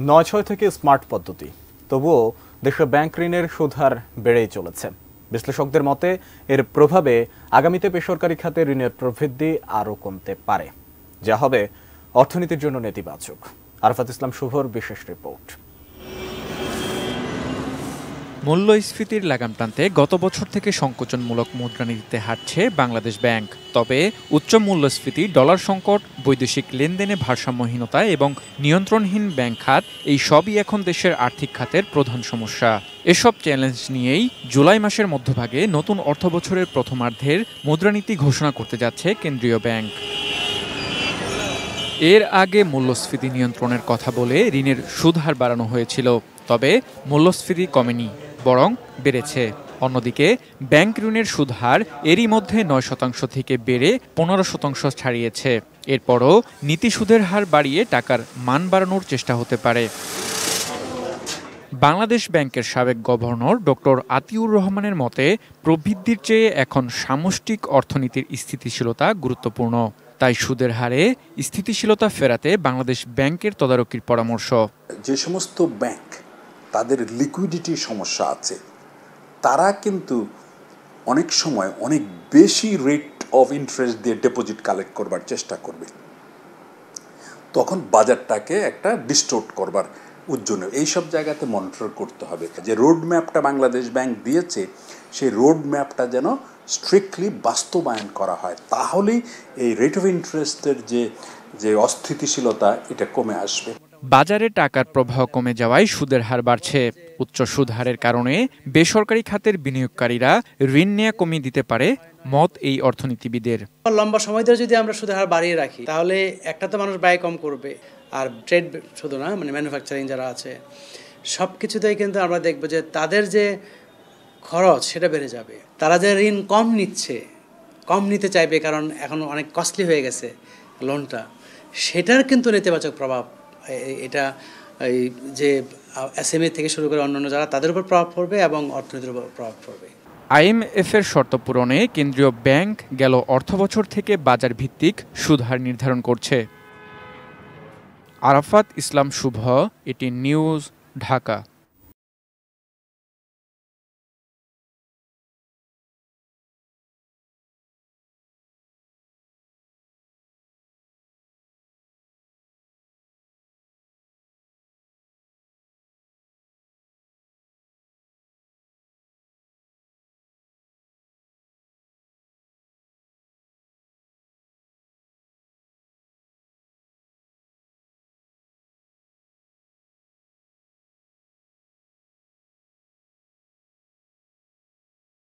৯/৬ থেকে স্মার্ট পদ্ধতি, তবুও দেশে ব্যাংক ঋণের সুদ হার বেড়েই চলেছে। বিশ্লেষকদের মতে এর প্রভাবে আগামীতে বেসরকারি খাতে ঋণের প্রবৃদ্ধি আরও কমতে পারে, যা হবে অর্থনীতির জন্য নেতিবাচক। আরাফাত ইসলাম শুভর বিশেষ রিপোর্ট। মূল্যস্ফীতির লাগাম টানতে গত বছর থেকে সংকোচনমূলক মুদ্রানীতিতে হাঁটছে বাংলাদেশ ব্যাংক। তবে উচ্চ মূল্যস্ফীতি, ডলার সংকট, বৈদেশিক লেনদেনে ভারসাম্যহীনতা এবং নিয়ন্ত্রণহীন ব্যাংক খাত, এই সবই এখন দেশের আর্থিক খাতের প্রধান সমস্যা। এসব চ্যালেঞ্জ নিয়েই জুলাই মাসের মধ্যভাগে নতুন অর্থবছরের প্রথমার্ধের মুদ্রানীতি ঘোষণা করতে যাচ্ছে কেন্দ্রীয় ব্যাংক। এর আগে মূল্যস্ফীতি নিয়ন্ত্রণের কথা বলে ঋণের সুদ হার বাড়ানো হয়েছিল, তবে মূল্যস্ফীতি কমেনি, বরং বেড়েছে। অন্যদিকে ব্যাংক ঋণের সুদ হার এরই মধ্যে ৯% থেকে বেড়ে ১৫% ছাড়িয়েছে। এরপরও নীতি সুদের হার বাড়িয়ে টাকার মান বাড়ানোর চেষ্টা হতে পারে। বাংলাদেশ ব্যাংকের সাবেক গভর্নর ডক্টর আতিউর রহমানের মতে, প্রবৃদ্ধির চেয়ে এখন সামষ্টিক অর্থনীতির স্থিতিশীলতা গুরুত্বপূর্ণ। তাই সুদের হারে স্থিতিশীলতা ফেরাতে বাংলাদেশ ব্যাংকের তদারকির পরামর্শ। যে সমস্ত ব্যাংক তাদের লিকুইডিটির সমস্যা আছে, তারা কিন্তু অনেক সময় অনেক বেশি রেট অফ ইন্টারেস্ট দিয়ে ডিপোজিট কালেক্ট করবার চেষ্টা করবে। তখন বাজারটাকে একটা ডিস্টোর্ট করবার জন্য এইসব জায়গাতে মনিটর করতে হবে। যে রোড ম্যাপটা বাংলাদেশ ব্যাংক দিয়েছে, সেই রোড ম্যাপটা যেন স্ট্রিক্টলি বাস্তবায়ন করা হয়, তাহলেই এই রেট অফ ইন্টারেস্টের যে অস্থিতিশীলতা এটা কমে আসবে। বাজারে টাকার প্রবাহ কমে যাওয়ায় সুদের হার বাড়ছে। উচ্চ সুদ হারের কারণে বেসরকারি খাতের বিনিয়োগকারীরা ঋণ নেওয়া কমিয়ে দিতে পারে মত এই অর্থনীতিবিদের। লম্বা সময় ধরে যদি আমরা সুদের হার বাড়িয়ে রাখি, তাহলে একটা তো মানুষ ব্যয় কম করবে, আর ট্রেড শুধু না, মানে ম্যানুফ্যাকচারিং যারা আছে সব কিছুতেই কিন্তু আমরা দেখব যে তাদের যে খরচ সেটা বেড়ে যাবে। তারা যে ঋণ কম নিতে চাইবে, কারণ এখন অনেক কস্টলি হয়ে গেছে লোনটা, সেটার কিন্তু নেতিবাচক প্রভাব এটা এই যে এসএমই থেকে শুরু করে অন্যান্য যারা, তাদের উপর প্রভাব পড়বে এবং অর্থনীতির উপর প্রভাব পড়বে। আইএমএফের শর্ত পূরণে কেন্দ্রীয় ব্যাংক গেল অর্থবছর থেকে বাজার ভিত্তিক সুদ হার নির্ধারণ করছে। আরাফাত ইসলাম শুভ, এটি নিউজ, ঢাকা।